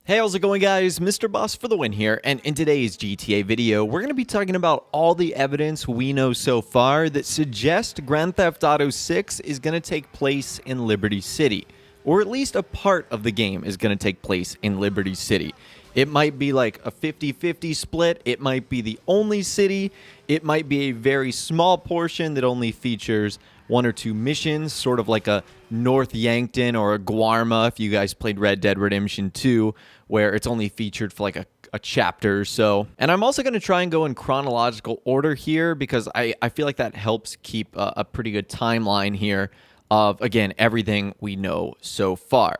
Hey, how's it going, guys? Mr. Boss for the win here, and in today's GTA video, we're going to be talking about all the evidence we know so far that suggests Grand Theft Auto 6 is going to take place in Liberty City, or at least a part of the game is going to take place in Liberty City. It might be like a 50-50 split, it might be the only city, it might be a very small portion that only features one or two missions, sort of like a North Yankton or a Guarma, if you guys played Red Dead Redemption 2, where it's only featured for like a chapter or so. And I'm also going to try and go in chronological order here because I feel like that helps keep a pretty good timeline here of, again, everything we know so far.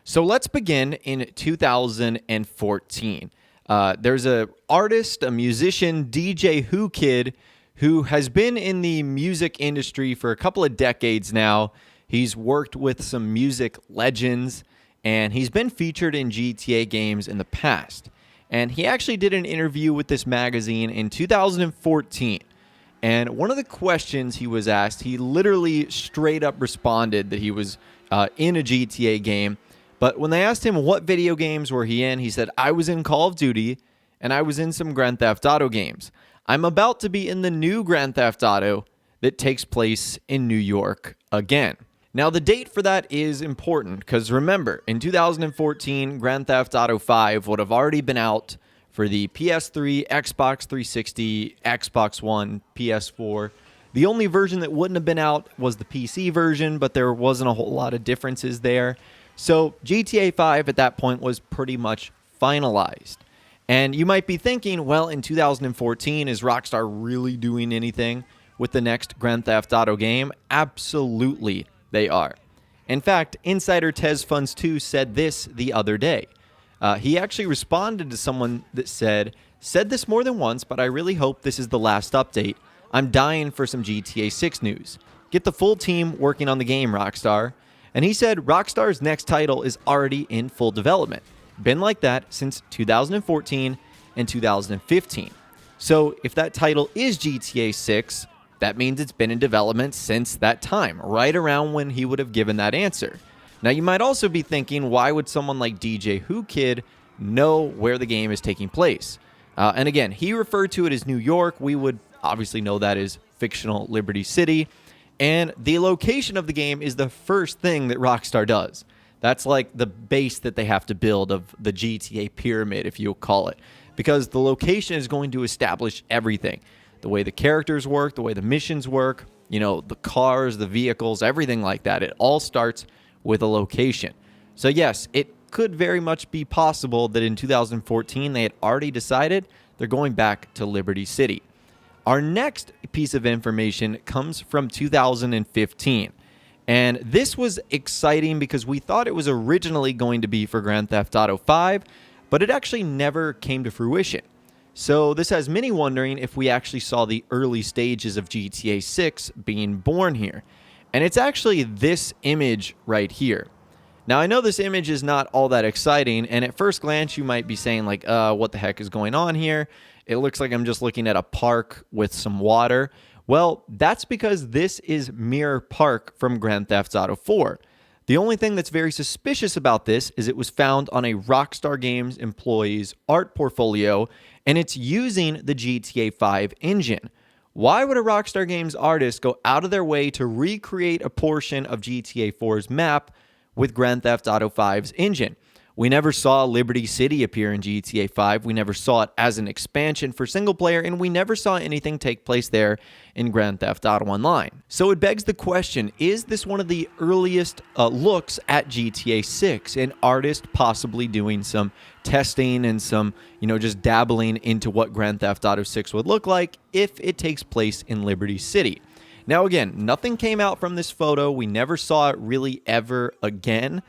So let's begin in 2014. There's a artist, a musician, DJ Who Kid, who has been in the music industry for a couple of decades now. He's worked with some music legends, and he's been featured in GTA games in the past. And he actually did an interview with this magazine in 2014. And one of the questions he was asked, he literally straight up responded that he was in a GTA game. But when they asked him what video games were he in, he said, "I was in Call of Duty, and I was in some Grand Theft Auto games. I'm about to be in the new Grand Theft Auto that takes place in New York again." Now, the date for that is important because remember, in 2014, Grand Theft Auto 5 would have already been out for the PS3, Xbox 360, Xbox One, PS4. The only version that wouldn't have been out was the PC version, but there wasn't a whole lot of differences there. So GTA 5 at that point was pretty much finalized. And you might be thinking, well, in 2014, is Rockstar really doing anything with the next Grand Theft Auto game? Absolutely, they are. In fact, insider Tez Funds 2 said this the other day. He actually responded to someone that said this more than once, but I really hope this is the last update. I'm dying for some GTA 6 news. Get the full team working on the game, Rockstar. And he said Rockstar's next title is already in full development. Been like that since 2014 and 2015. So if that title is GTA 6, that means it's been in development since that time, right around when he would have given that answer. Now, you might also be thinking, why would someone like DJ Who Kid know where the game is taking place? And again, he referred to it as New York. We would obviously know that is fictional Liberty City. And the location of the game is the first thing that Rockstar does. That's like the base that they have to build of the GTA pyramid, if you'll call it. Because the location is going to establish everything. The way the characters work, the way the missions work, the cars, the vehicles, everything like that. It all starts with a location. So yes, it could very much be possible that in 2014 they had already decided they're going back to Liberty City. Our next piece of information comes from 2015. And this was exciting because we thought it was originally going to be for Grand Theft Auto 5, but it actually never came to fruition. So this has many wondering if we actually saw the early stages of GTA 6 being born here. And it's actually this image right here. Now, I know this image is not all that exciting, and at first glance you might be saying like, what the heck is going on here? It looks like I'm just looking at a park with some water. Well, that's because this is Mirror Park from Grand Theft Auto 4. The only thing that's very suspicious about this is it was found on a Rockstar Games employee's art portfolio, and it's using the GTA 5 engine. Why would a Rockstar Games artist go out of their way to recreate a portion of GTA 4's map with Grand Theft Auto 5's engine? We never saw Liberty City appear in GTA 5. We never saw it as an expansion for single player, and we never saw anything take place there in Grand Theft Auto Online. So it begs the question, is this one of the earliest looks at GTA 6? An artist possibly doing some testing and some, just dabbling into what Grand Theft Auto 6 would look like if it takes place in Liberty City. Now again, nothing came out from this photo. We never saw it really ever again.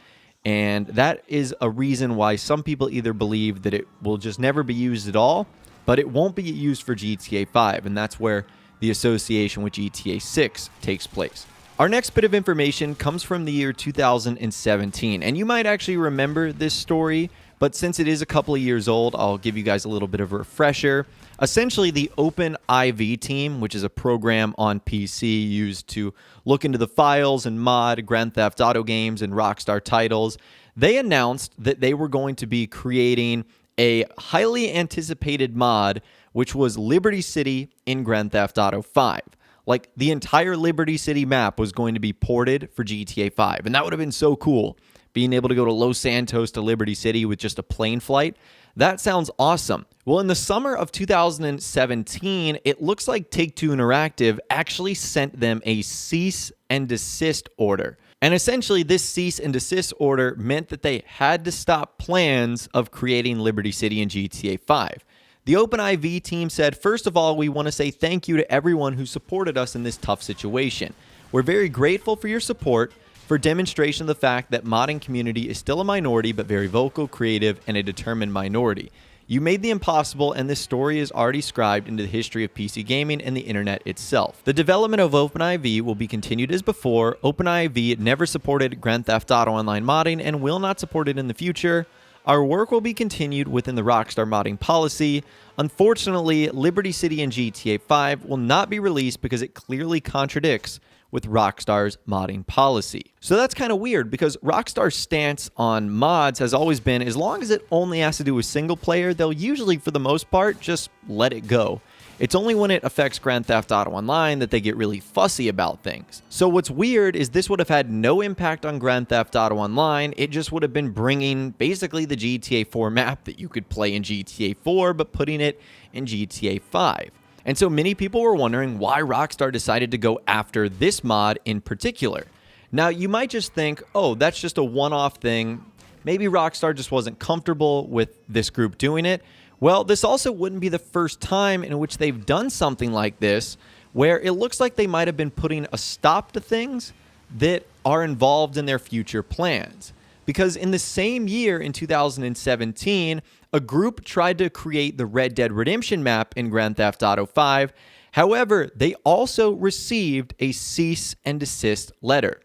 And that is a reason why some people either believe that it will just never be used at all, but it won't be used for GTA 5, and that's where the association with GTA 6 takes place. Our next bit of information comes from the year 2017, and you might actually remember this story, but since it is a couple of years old, I'll give you guys a little bit of a refresher. Essentially, the OpenIV team, which is a program on PC used to look into the files and mod Grand Theft Auto games and Rockstar titles, They announced that they were going to be creating a highly anticipated mod, which was Liberty City in Grand Theft Auto 5. Like, the entire Liberty City map was going to be ported for GTA 5, and that would have been so cool, being able to go to Los Santos to Liberty City with just a plane flight. That sounds awesome. Well, in the summer of 2017, it looks like Take-Two Interactive actually sent them a cease and desist order. And essentially, this cease and desist order meant that they had to stop plans of creating Liberty City in GTA 5. The OpenIV team said, first of all, we want to say thank you to everyone who supported us in this tough situation. We're very grateful for your support, for demonstration of the fact that modding community is still a minority, but very vocal, creative, and a determined minority. You made the impossible, and this story is already scribed into the history of PC gaming and the internet itself. The development of OpenIV will be continued as before. OpenIV never supported Grand Theft Auto Online modding and will not support it in the future. Our work will be continued within the Rockstar modding policy. Unfortunately, Liberty City and GTA 5 will not be released because it clearly contradicts with Rockstar's modding policy. So that's kind of weird, because Rockstar's stance on mods has always been, as long as it only has to do with single player, they'll usually, for the most part, just let it go. It's only when it affects Grand Theft Auto Online that they get really fussy about things. So what's weird is this would have had no impact on Grand Theft Auto Online. It just would have been bringing basically the GTA 4 map that you could play in GTA 4, but putting it in GTA 5. And so many people were wondering why Rockstar decided to go after this mod in particular. Now, you might just think, oh, that's just a one-off thing. Maybe Rockstar just wasn't comfortable with this group doing it. Well, this also wouldn't be the first time in which they've done something like this, where it looks like they might have been putting a stop to things that are involved in their future plans. Because in the same year, in 2017, a group tried to create the Red Dead Redemption map in Grand Theft Auto 5. However, they also received a cease and desist letter.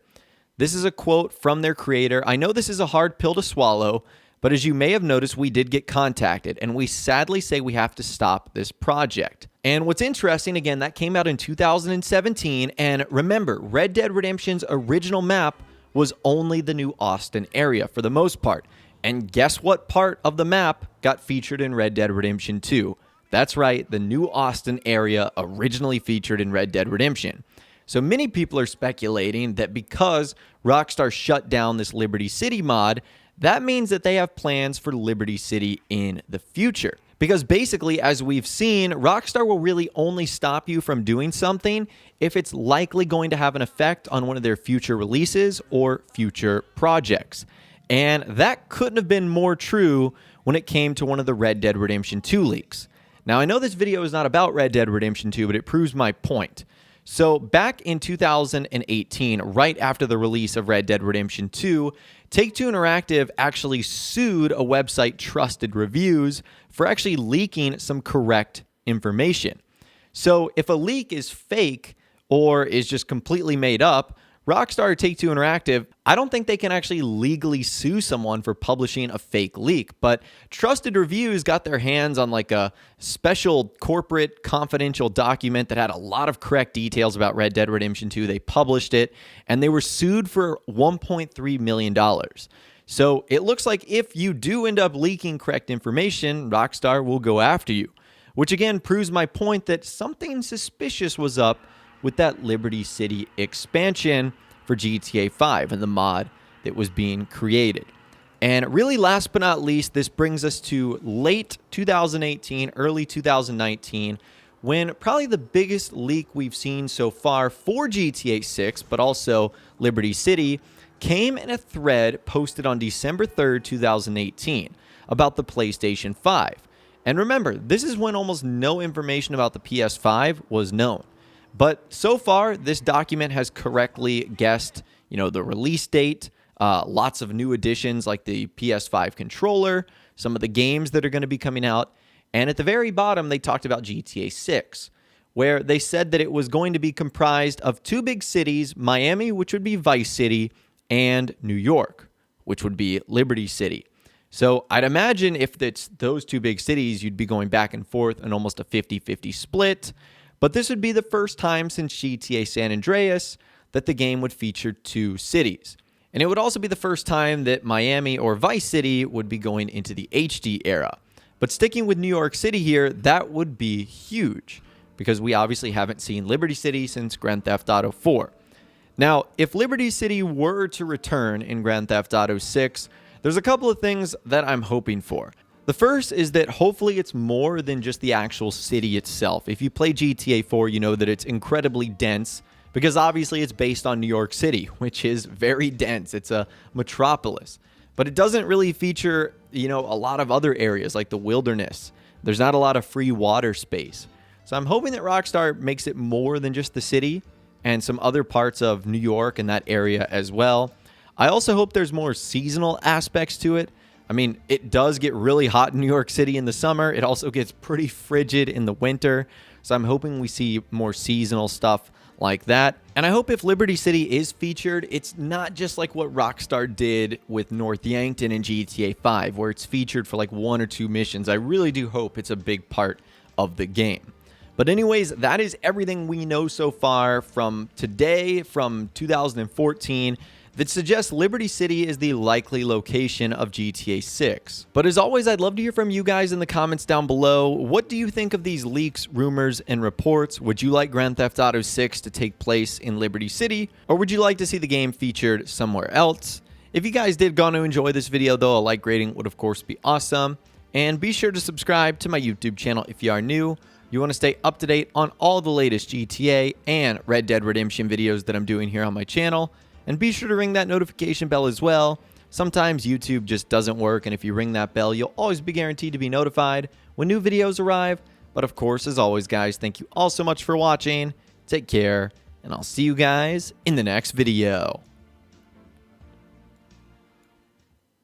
This is a quote from their creator. I know this is a hard pill to swallow, but as you may have noticed, we did get contacted, and we sadly say we have to stop this project. And what's interesting, again, that came out in 2017, and remember, Red Dead Redemption's original map was only the New Austin area for the most part. And guess what part of the map got featured in Red Dead Redemption 2? That's right, the New Austin area originally featured in Red Dead Redemption. So many people are speculating that because Rockstar shut down this Liberty City mod, that means that they have plans for Liberty City in the future. Because basically, as we've seen, Rockstar will really only stop you from doing something if it's likely going to have an effect on one of their future releases or future projects. And that couldn't have been more true when it came to one of the Red Dead Redemption 2 leaks. Now, I know this video is not about Red Dead Redemption 2, but it proves my point. So back in 2018, right after the release of Red Dead Redemption 2, Take-Two Interactive actually sued a website, Trusted Reviews, for actually leaking some correct information. So if a leak is fake or is just completely made up, Rockstar or Take-Two Interactive, I don't think they can actually legally sue someone for publishing a fake leak, but Trusted Reviews got their hands on like a special corporate confidential document that had a lot of correct details about Red Dead Redemption 2. They published it, and they were sued for $1.3 million. So it looks like if you do end up leaking correct information, Rockstar will go after you, which again proves my point that something suspicious was up with that Liberty City expansion for GTA 5 and the mod that was being created. And really, last but not least, this brings us to late 2018, early 2019, when probably the biggest leak we've seen so far for GTA 6, but also Liberty City, came in a thread posted on December 3rd, 2018, about the PlayStation 5. And remember, this is when almost no information about the PS5 was known. But so far, this document has correctly guessed, the release date, lots of new additions like the PS5 controller, some of the games that are going to be coming out, and at the very bottom, they talked about GTA 6, where they said that it was going to be comprised of two big cities, Miami, which would be Vice City, and New York, which would be Liberty City. So I'd imagine if it's those two big cities, you'd be going back and forth in almost a 50-50 split. But this would be the first time since GTA San Andreas that the game would feature two cities. And it would also be the first time that Miami or Vice City would be going into the HD era. But sticking with New York City here, that would be huge, because we obviously haven't seen Liberty City since Grand Theft Auto 4. Now, if Liberty City were to return in Grand Theft Auto 6, there's a couple of things that I'm hoping for. The first is that hopefully it's more than just the actual city itself. If you play GTA 4, you know that it's incredibly dense, because obviously it's based on New York City, which is very dense. It's a metropolis. But it doesn't really feature, a lot of other areas like the wilderness. There's not a lot of free water space. So I'm hoping that Rockstar makes it more than just the city and some other parts of New York and that area as well. I also hope there's more seasonal aspects to it. I mean, it does get really hot in New York City in the summer. It also gets pretty frigid in the winter. So I'm hoping we see more seasonal stuff like that. And I hope if Liberty City is featured, it's not just like what Rockstar did with North Yankton in GTA 5, where it's featured for like 1 or 2 missions. I really do hope it's a big part of the game. But anyways, that is everything we know so far from today, from 2014, that suggests Liberty City is the likely location of GTA 6. But as always, I'd love to hear from you guys in the comments down below. What do you think of these leaks, rumors, and reports? Would you like Grand Theft Auto 6 to take place in Liberty City? Or would you like to see the game featured somewhere else? If you guys did go to enjoy this video, though, a like rating would of course be awesome. And be sure to subscribe to my YouTube channel if you are new. You want to stay up to date on all the latest GTA and Red Dead Redemption videos that I'm doing here on my channel. And be sure to ring that notification bell as well. Sometimes YouTube just doesn't work, and if you ring that bell, you'll always be guaranteed to be notified when new videos arrive. But of course, as always, guys, thank you all so much for watching. Take care, and I'll see you guys in the next video.